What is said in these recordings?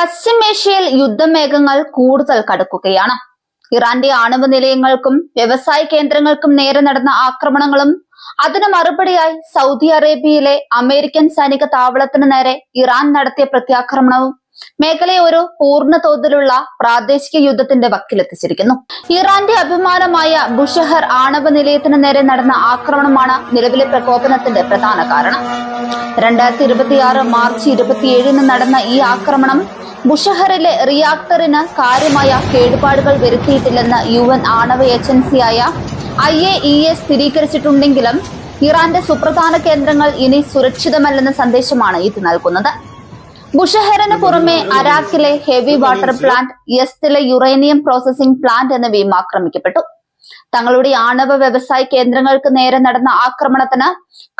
പശ്ചിമേഷ്യയിൽ യുദ്ധമേഘങ്ങൾ കൂടുതൽ കടുക്കുകയാണ്. ഇറാന്റെ ആണവ നിലയങ്ങൾക്കും വ്യവസായ കേന്ദ്രങ്ങൾക്കും നേരെ നടന്ന ആക്രമണങ്ങളും അതിന് മറുപടിയായി സൗദി അറേബ്യയിലെ അമേരിക്കൻ സൈനിക താവളത്തിന് നേരെ ഇറാൻ നടത്തിയ പ്രത്യാക്രമണവും മേഖലയെ ഒരു പൂർണ്ണ തോതിലുള്ള പ്രാദേശിക യുദ്ധത്തിന്റെ വക്കിലെത്തിച്ചിരിക്കുന്നു. ഇറാന്റെ അഭിമാനമായ ബുഷഹർ ആണവ നിലയത്തിന് നേരെ നടന്ന ആക്രമണമാണ് നിലവിലെ പ്രകോപനത്തിന്റെ പ്രധാന കാരണം. 2026 മാർച്ച് 27 നടന്ന ഈ ആക്രമണം ബുഷഹറിലെ റിയാക്ടറിന് കാര്യമായ കേടുപാടുകൾ വരുത്തിയിട്ടില്ലെന്ന് UN ആണവ ഏജൻസിയായ IAEA സ്ഥിരീകരിച്ചിട്ടുണ്ടെങ്കിലും ഇറാന്റെ സുപ്രധാന കേന്ദ്രങ്ങൾ ഇനി സുരക്ഷിതമല്ലെന്ന സന്ദേശമാണ് ഇത് നൽകുന്നത്. ബുഷഹറിന് പുറമെ അരാക്കിലെ ഹെവി വാട്ടർ പ്ലാന്റ്, യസ്തിലെ യുറേനിയം പ്രോസസിംഗ് പ്ലാന്റ് എന്നിവയും ആക്രമിക്കപ്പെട്ടു. തങ്ങളുടെ ആണവ വ്യവസായ കേന്ദ്രങ്ങൾക്ക് നേരെ നടന്ന ആക്രമണത്തിന്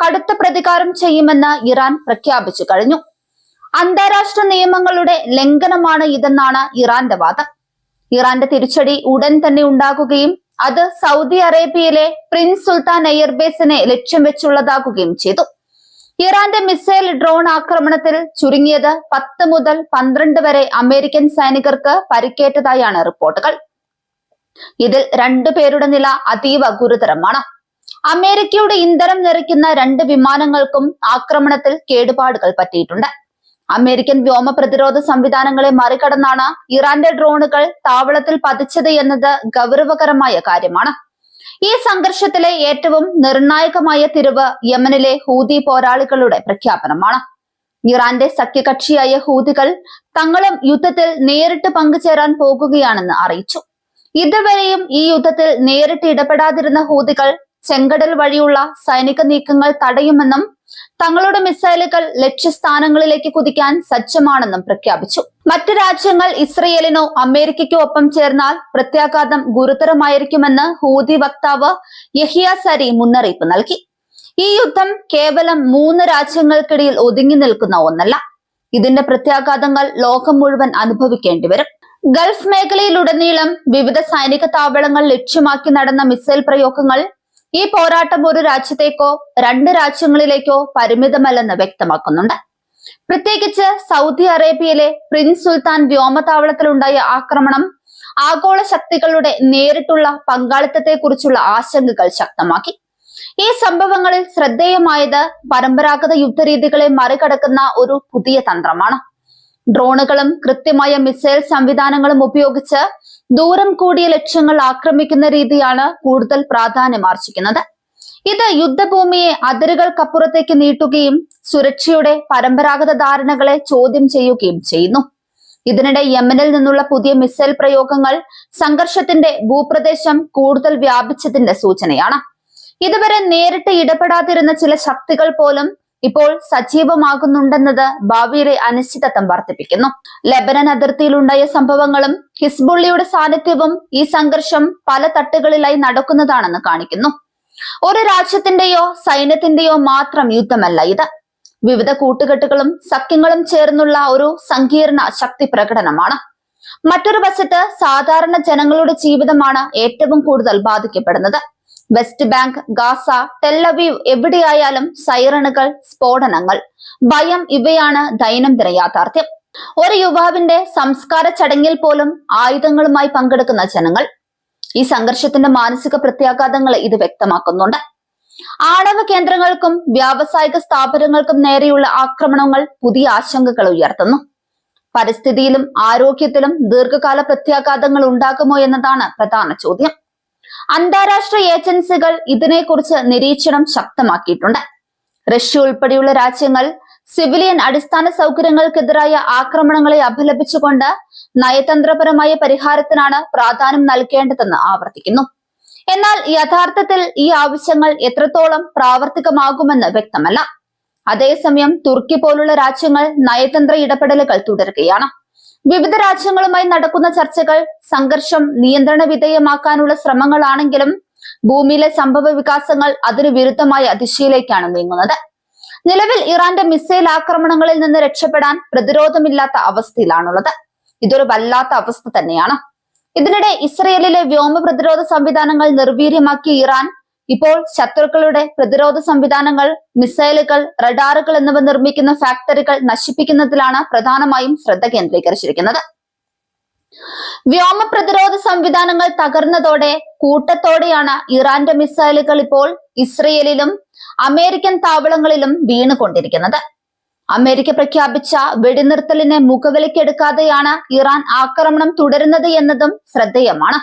കടുത്ത പ്രതികാരം ചെയ്യുമെന്ന് ഇറാൻ പ്രഖ്യാപിച്ചു കഴിഞ്ഞു. അന്താരാഷ്ട്ര നിയമങ്ങളുടെ ലംഘനമാണ് ഇതെന്നാണ് ഇറാന്റെ വാദം. ഇറാന്റെ തിരിച്ചടി ഉടൻ തന്നെ ഉണ്ടാകുകയും അത് സൗദി അറേബ്യയിലെ പ്രിൻസ് സുൽത്താൻ എയർബേസിനെ ലക്ഷ്യം വെച്ചുള്ളതാകുകയും ചെയ്തു. ഇറാന്റെ മിസൈൽ ഡ്രോൺ ആക്രമണത്തിൽ ചുരുങ്ങിയത് 10 മുതൽ 12 വരെ അമേരിക്കൻ സൈനികർക്ക് പരിക്കേറ്റതായാണ് റിപ്പോർട്ടുകൾ. ഇതിൽ 2 പേരുടെ നില അതീവ ഗുരുതരമാണ്. അമേരിക്കയുടെ ഇന്ധനം നിറയ്ക്കുന്ന 2 വിമാനങ്ങൾക്കും ആക്രമണത്തിൽ കേടുപാടുകൾ പറ്റിയിട്ടുണ്ട്. അമേരിക്കൻ വ്യോമ പ്രതിരോധ സംവിധാനങ്ങളെ മറികടന്നാണ് ഇറാന്റെ ഡ്രോണുകൾ താവളത്തിൽ പതിച്ചത് എന്നത് ഗൗരവകരമായ കാര്യമാണ്. ഈ സംഘർഷത്തിലെ ഏറ്റവും നിർണായകമായ തിരിവ് യമനിലെ ഹൂതി പോരാളികളുടെ പ്രഖ്യാപനമാണ്. ഇറാന്റെ സഖ്യകക്ഷിയായ ഹൂതികൾ തങ്ങളും യുദ്ധത്തിൽ നേരിട്ട് പങ്കുചേരാൻ പോകുകയാണെന്ന് അറിയിച്ചു. ഇതുവരെയും ഈ യുദ്ധത്തിൽ നേരിട്ട് ഇടപെടാതിരുന്ന ഹൂതികൾ ചെങ്കടൽ വഴിയുള്ള സൈനിക നീക്കങ്ങൾ തടയുമെന്നും തങ്ങളുടെ മിസൈലുകൾ ലക്ഷ്യസ്ഥാനങ്ങളിലേക്ക് കുതിക്കാൻ സജ്ജമാണെന്നും പ്രഖ്യാപിച്ചു. മറ്റു രാജ്യങ്ങൾ ഇസ്രയേലിനോ അമേരിക്കയ്ക്കോ ഒപ്പം ചേർന്നാൽ പ്രത്യാഘാതം ഗുരുതരമായിരിക്കുമെന്ന് ഹൂതി വക്താവ് യഹിയ സരി മുന്നറിയിപ്പ് നൽകി. ഈ യുദ്ധം കേവലം 3 രാജ്യങ്ങൾക്കിടയിൽ ഒതുങ്ങി നിൽക്കുന്ന ഒന്നല്ല. ഇതിന്റെ പ്രത്യാഘാതങ്ങൾ ലോകം മുഴുവൻ അനുഭവിക്കേണ്ടി വരും. ഗൾഫ് മേഖലയിലുടനീളം വിവിധ സൈനിക താവളങ്ങൾ ലക്ഷ്യമാക്കി നടന്ന മിസൈൽ പ്രയോഗങ്ങൾ ഈ പോരാട്ടം ഒരു രാജ്യത്തേക്കോ 2 രാജ്യങ്ങളിലേക്കോ പരിമിതമല്ലെന്ന് വ്യക്തമാക്കുന്നുണ്ട്. പ്രത്യേകിച്ച് സൗദി അറേബ്യയിലെ പ്രിൻസ് സുൽത്താൻ വ്യോമതാവളത്തിലുണ്ടായ ആക്രമണം ആഗോള ശക്തികളുടെ നേരിട്ടുള്ള പങ്കാളിത്തത്തെക്കുറിച്ചുള്ള ആശങ്കകൾ ശക്തമാക്കി. ഈ സംഭവങ്ങളിൽ ശ്രദ്ധേയമായത് പരമ്പരാഗത യുദ്ധരീതികളെ മറികടക്കുന്ന ഒരു പുതിയ തന്ത്രമാണ്. ഡ്രോണുകളും കൃത്യമായ മിസൈൽ സംവിധാനങ്ങളും ഉപയോഗിച്ച് ദൂരം കൂടിയ ലക്ഷ്യങ്ങൾ ആക്രമിക്കുന്ന രീതിയാണ് കൂടുതൽ പ്രാധാന്യമാർജിക്കുന്നത്. ഇത് യുദ്ധഭൂമിയെ അതിരുകൾക്കപ്പുറത്തേക്ക് നീട്ടുകയും സുരക്ഷയുടെ പരമ്പരാഗത ധാരണകളെ ചോദ്യം ചെയ്യുകയും ചെയ്യുന്നു. ഇതിനിടെ യമനിൽ നിന്നുള്ള പുതിയ മിസൈൽ പ്രയോഗങ്ങൾ സംഘർഷത്തിന്റെ ഭൂപ്രദേശം കൂടുതൽ വ്യാപിച്ചതിന്റെ സൂചനയാണ്. ഇതുവരെ നേരിട്ട് ഇടപെടാതിരുന്ന ചില ശക്തികൾ പോലും ഇപ്പോൾ സജീവമാകുന്നുണ്ടെന്നത് ഭാവിയിലെ അനിശ്ചിതത്വം വർദ്ധിപ്പിക്കുന്നു. ലെബനൻ അതിർത്തിയിലുണ്ടായ സംഭവങ്ങളും ഹിസ്ബുള്ളിയുടെ സാന്നിധ്യവും ഈ സംഘർഷം പല തട്ടുകളിലായി നടക്കുന്നതാണെന്ന് കാണിക്കുന്നു. ഒരു രാജ്യത്തിന്റെയോ സൈന്യത്തിന്റെയോ മാത്രം യുദ്ധമല്ല ഇത്. വിവിധ കൂട്ടുകെട്ടുകളും സഖ്യങ്ങളും ചേർന്നുള്ള ഒരു സങ്കീർണ ശക്തി പ്രകടനമാണ്. മറ്റൊരു വശത്ത് സാധാരണ ജനങ്ങളുടെ ജീവിതമാണ് ഏറ്റവും കൂടുതൽ ബാധിക്കപ്പെടുന്നത്. വെസ്റ്റ് ബാങ്ക്, ഗാസ, ടെല്ലവീവ് എവിടെയായാലും സൈറണുകൾ, സ്ഫോടനങ്ങൾ, ഭയം ഇവയാണ് ദൈനംദിന യാഥാർത്ഥ്യം. ഒരു യുവാവിന്റെ സംസ്കാര ചടങ്ങിൽ പോലും ആയുധങ്ങളുമായി പങ്കെടുക്കുന്ന ജനങ്ങൾ. ഈ സംഘർഷത്തിന്റെ മാനസിക പ്രത്യാഘാതങ്ങൾ ഇത് വ്യക്തമാക്കുന്നുണ്ട്. ആണവ കേന്ദ്രങ്ങൾക്കും വ്യാവസായിക സ്ഥാപനങ്ങൾക്കും നേരെയുള്ള ആക്രമണങ്ങൾ പുതിയ ആശങ്കകൾ ഉയർത്തുന്നു. പരിസ്ഥിതിയിലും ആരോഗ്യത്തിലും ദീർഘകാല പ്രത്യാഘാതങ്ങൾ ഉണ്ടാകുമോ എന്നതാണ് പ്രധാന ചോദ്യം. അന്താരാഷ്ട്ര ഏജൻസികൾ ഇതിനെക്കുറിച്ച് നിരീക്ഷണം ശക്തമാക്കിയിട്ടുണ്ട്. റഷ്യ ഉൾപ്പെടെയുള്ള രാജ്യങ്ങൾ സിവിലിയൻ അടിസ്ഥാന സൗകര്യങ്ങൾക്കെതിരായ ആക്രമണങ്ങളെ അപലപിച്ചുകൊണ്ട് നയതന്ത്രപരമായ പരിഹാരത്തിനാണ് പ്രാധാന്യം നൽകേണ്ടതെന്ന് ആവർത്തിക്കുന്നു. എന്നാൽ യഥാർത്ഥത്തിൽ ഈ ആവശ്യങ്ങൾ എത്രത്തോളം പ്രാവർത്തികമാകുമെന്ന് വ്യക്തമല്ല. അതേസമയം തുർക്കി പോലുള്ള രാജ്യങ്ങൾ നയതന്ത്ര ഇടപെടലുകൾ തുടരുകയാണ്. വിവിധ രാജ്യങ്ങളുമായി നടക്കുന്ന ചർച്ചകൾ സംഘർഷം നിയന്ത്രണ വിധേയമാക്കാനുള്ള ശ്രമങ്ങളാണെങ്കിലും ഭൂമിയിലെ സംഭവ വികാസങ്ങൾ അതിന് വിരുദ്ധമായ ദിശയിലേക്കാണ് നീങ്ങുന്നത്. നിലവിൽ ഇറാന്റെ മിസൈൽ ആക്രമണങ്ങളിൽ നിന്ന് രക്ഷപ്പെടാൻ പ്രതിരോധമില്ലാത്ത അവസ്ഥയിലാണുള്ളത്. ഇതൊരു വല്ലാത്ത അവസ്ഥ തന്നെയാണ്. ഇതിനിടെ ഇസ്രയേലിലെ വ്യോമ പ്രതിരോധ സംവിധാനങ്ങൾ നിർവീര്യമാക്കിയ ഇറാൻ ഇപ്പോൾ ശത്രുക്കളുടെ പ്രതിരോധ സംവിധാനങ്ങൾ, മിസൈലുകൾ, റഡാറുകൾ എന്നിവ നിർമ്മിക്കുന്ന ഫാക്ടറികൾ നശിപ്പിക്കുന്നതിലാണ് പ്രധാനമായും ശ്രദ്ധ കേന്ദ്രീകരിച്ചിരിക്കുന്നത്. വ്യോമ പ്രതിരോധ സംവിധാനങ്ങൾ തകർന്നതോടെ കൂട്ടത്തോടെയാണ് ഇറാന്റെ മിസൈലുകൾ ഇപ്പോൾ ഇസ്രയേലിലും അമേരിക്കൻ താവളങ്ങളിലും വീണുകൊണ്ടിരിക്കുന്നത്. അമേരിക്ക പ്രഖ്യാപിച്ച വെടിനിർത്തലിനെ മുഖവിലക്കെടുക്കാതെയാണ് ഇറാൻ ആക്രമണം തുടരുന്നത് എന്നതും ശ്രദ്ധേയമാണ്.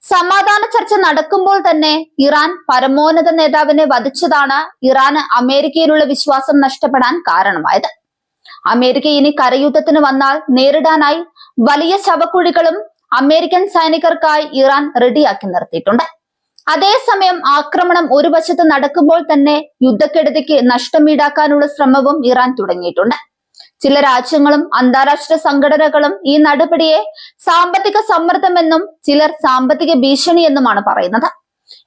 സമാധാന ചർച്ച നടക്കുമ്പോൾ തന്നെ ഇറാൻ പരമോന്നത നേതാവിനെ വധിച്ചതാണ് ഇറാന് അമേരിക്കയിലുള്ള വിശ്വാസം നഷ്ടപ്പെടാൻ കാരണമായത്. അമേരിക്ക ഇനി കരയുദ്ധത്തിന് വന്നാൽ നേരിടാനായി വലിയ ശവക്കുഴികളും അമേരിക്കൻ സൈനികർക്കായി ഇറാൻ റെഡിയാക്കി നിർത്തിയിട്ടുണ്ട്. അതേസമയം ആക്രമണം ഒരു വശത്ത് നടക്കുമ്പോൾ തന്നെ യുദ്ധക്കെടുതിക്ക് നഷ്ടം ഈടാക്കാനുള്ള ശ്രമവും ഇറാൻ തുടങ്ങിയിട്ടുണ്ട്. ചില രാജ്യങ്ങളും അന്താരാഷ്ട്ര സംഘടനകളും ഈ നടപടിയെ സാമ്പത്തിക സമ്മർദ്ദമെന്നും ചിലർ സാമ്പത്തിക ഭീഷണി എന്നുമാണ് പറയുന്നത്.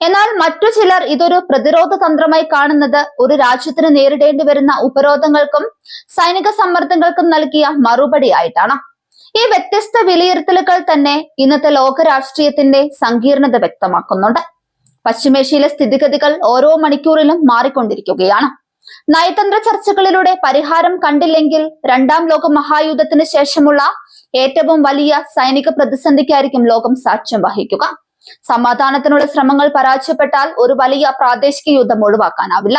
എന്നാൽ മറ്റു ചിലർ ഇതൊരു പ്രതിരോധ തന്ത്രമായി കാണുന്നത് ഒരു രാജ്യത്തിന് നേരിടേണ്ടി വരുന്ന ഉപരോധങ്ങൾക്കും സൈനിക സമ്മർദ്ദങ്ങൾക്കും നൽകിയ മറുപടിയായിട്ടാണ്. ഈ വ്യത്യസ്ത വിലയിരുത്തലുകൾ തന്നെ ഇന്നത്തെ ലോക രാഷ്ട്രീയത്തിന്റെ സങ്കീർണത വ്യക്തമാക്കുന്നുണ്ട്. പശ്ചിമേഷ്യയിലെ സ്ഥിതിഗതികൾ ഓരോ മണിക്കൂറിലും മാറിക്കൊണ്ടിരിക്കുകയാണ്. നയതന്ത്ര ചർച്ചകളിലൂടെ പരിഹാരം കണ്ടില്ലെങ്കിൽ രണ്ടാം ലോക മഹായുദ്ധത്തിന് ശേഷമുള്ള ഏറ്റവും വലിയ സൈനിക പ്രതിസന്ധിക്കായിരിക്കും ലോകം സാക്ഷ്യം വഹിക്കുക. സമാധാനത്തിനുള്ള ശ്രമങ്ങൾ പരാജയപ്പെട്ടാൽ ഒരു വലിയ പ്രാദേശിക യുദ്ധം ഒഴിവാക്കാനാവില്ല.